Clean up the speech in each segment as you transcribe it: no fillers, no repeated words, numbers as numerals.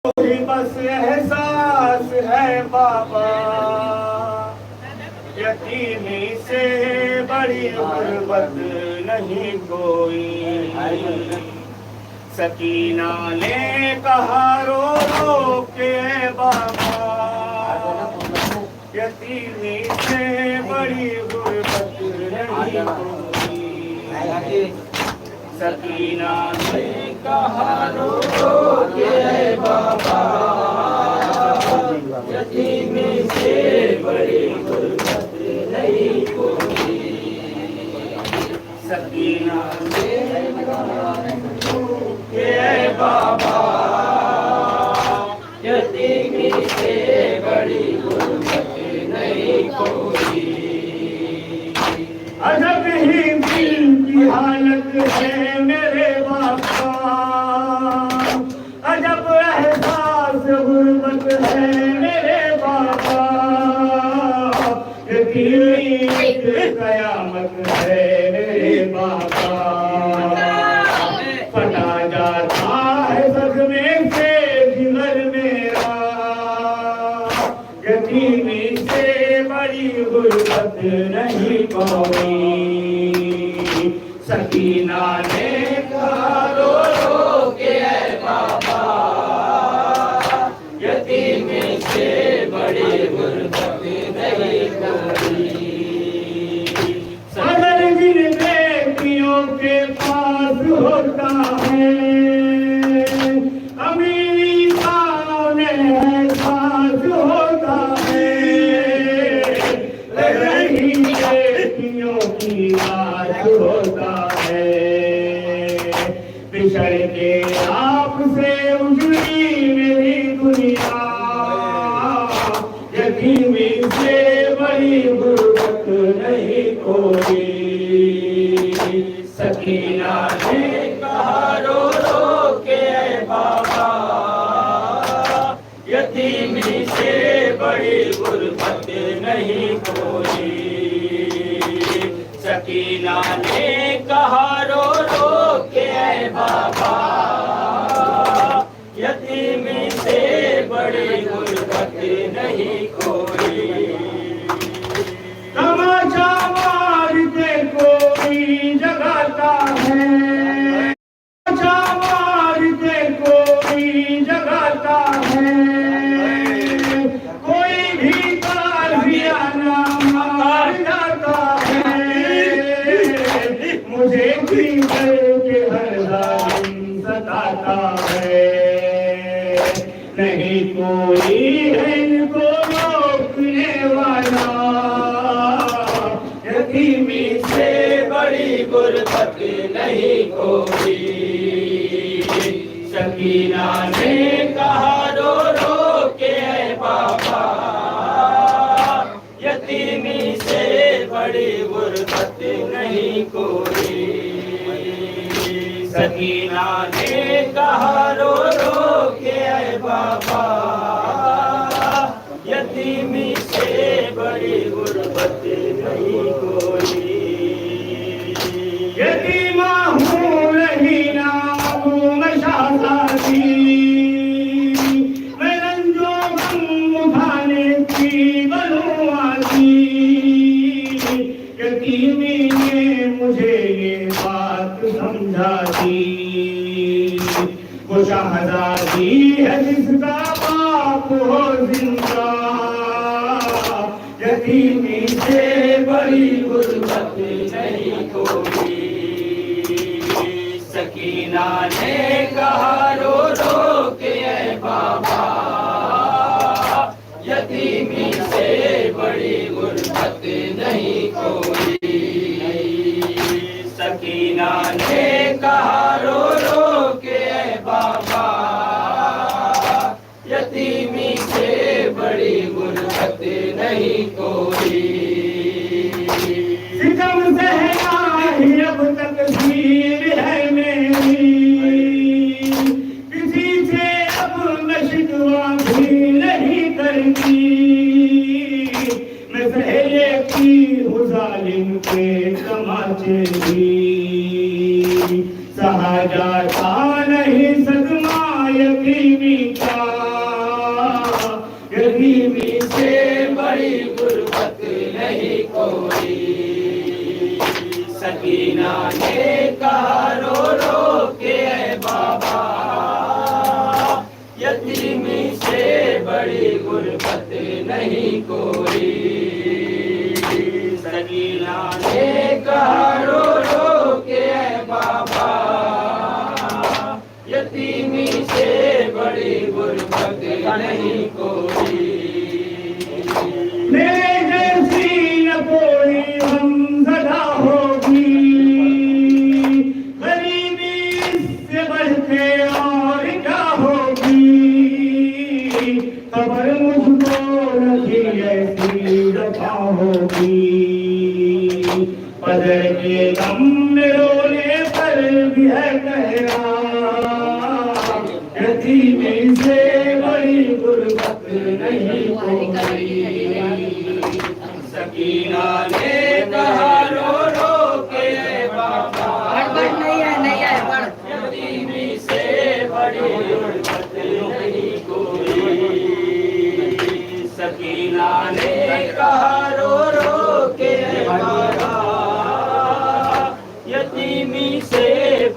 ही बस एहसास है बाबा, यतीमी से बड़ी गुर्बत नहीं कोई। सकीना ने कहा रो रो के बाबा, यतीमी से बड़ी गुर्बत नहीं कोई। सकीना ने कहा रो रो के बाबा, यतीमी से बड़ी गुर्बत नहीं कोई। सकीना ने कहा के बाबा, यतीमी से बड़ी गुर्बत नहीं कोई। अजब ही दिल की हालत है मेरे बाबा, अजब एहसास गुर्बत है मेरे बाबा। यतीमी एक कयामत है मेरे बाबा, फटा जाता है सदमे से जिगर मेरा। यतीमी से बड़ी गुर्बत नहीं कोई। सकीना ने कहा रो रो के बाबा, यतीमी से बड़ी गुर्बत नहीं कोई। अगर जिन बेटियों के पास होता है अमीरी सामने एहसास होता है, रही बेटियों की बात होता है। बिछड़ के आपसे उजड़ी मेरी दुनिया, यतीमी से बड़ी गुर्बत नहीं कोई। सकीना ने कहा रो रो के बाबा, यतीमी से बड़ी गुर्बत नहीं कोई। सकीना ने कहा रो रो के बाबा, यतीमी से बड़ी गुर्बत नहीं कोई। तमाचा मारते कोई जगाता है, तमाचा मारते कोई जगाता है। कोई भी तालियाना मार जाता है, मुझे भी के हर जालिम सताता है। नहीं कोई है इनको रोकने वाला, यतीमी से बड़ी गुर्बत नहीं कोई। सकीना ने कहा रो रो के बाबा, यतीमी से बड़ी गुर्बत नहीं कोई। सकीना ने कहा रो रो के बाबा, यतीमी से बड़ी गुर्बत नहीं कोई। यतीमा हूँ नहीं नाम मैं शादी, मैं रंजो गम उठाने की बनवासी। यतीमी ने मुझे ये बात समझा दी, वो शहजादी है जिसका बाप हो जिंदा। यतीमी से बड़ी गुर्बत नहीं कोई। सकीना ने कहा रो रो के बाबा, यतीमी से बड़ी गुर्बत नहीं कोई। सकीना ने कहा रो रो के बाबा, यतीमी से बड़ी गुर्बत नहीं कोई। सितम सहना ही अब तकदीर है मेरी, किसी से अब मैं शिकवा भी नहीं करती। मैं सहले की हूँ जालिम के तमाचे भी, सहा जाता नहीं सदमा यतीमी का। सकीना ने कहा रो रो के ऐ बाबा, यतीमी से बड़ी गुरबत नहीं कोई। सकीना ने कहा रो रो के ऐ बाबा, यतीमी से बड़ी गुरबत नहीं कोई। मेरे जैसी न कोई हमसदा होगी, गरीबी से बढ़ के और क्या होगी। खबर मुझको रखी ऐसी दफा होगी, पदर के दम में रोने पर भी है कहना, यतीमी से बड़ी गुरबत नहीं कोई। सकीना ने कहा रो रो के ऐ बाबा, यतीमी से बड़ी गुरबत नहीं कोई। सकीना ने कहा रो रो के ऐ बाबा, यतीमी से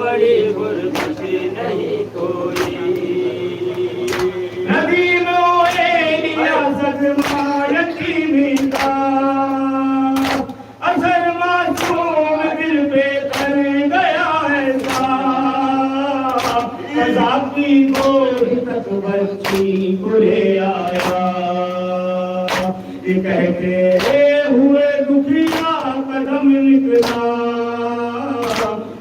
बड़ी गुरबत नहीं कोई। नबी मोए रियासत मां यतीमी का असर मासूम दिल पे कर गया ऐसा, अज़ाबी गोद तक बच्ची को ले आया, ये कहते हुए दुखिया कदम निकला,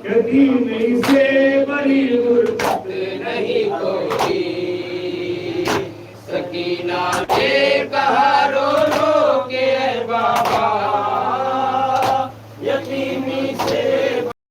यतीमी से बड़ी गुरबत नहीं कोई। सकीना ने कहा रो रो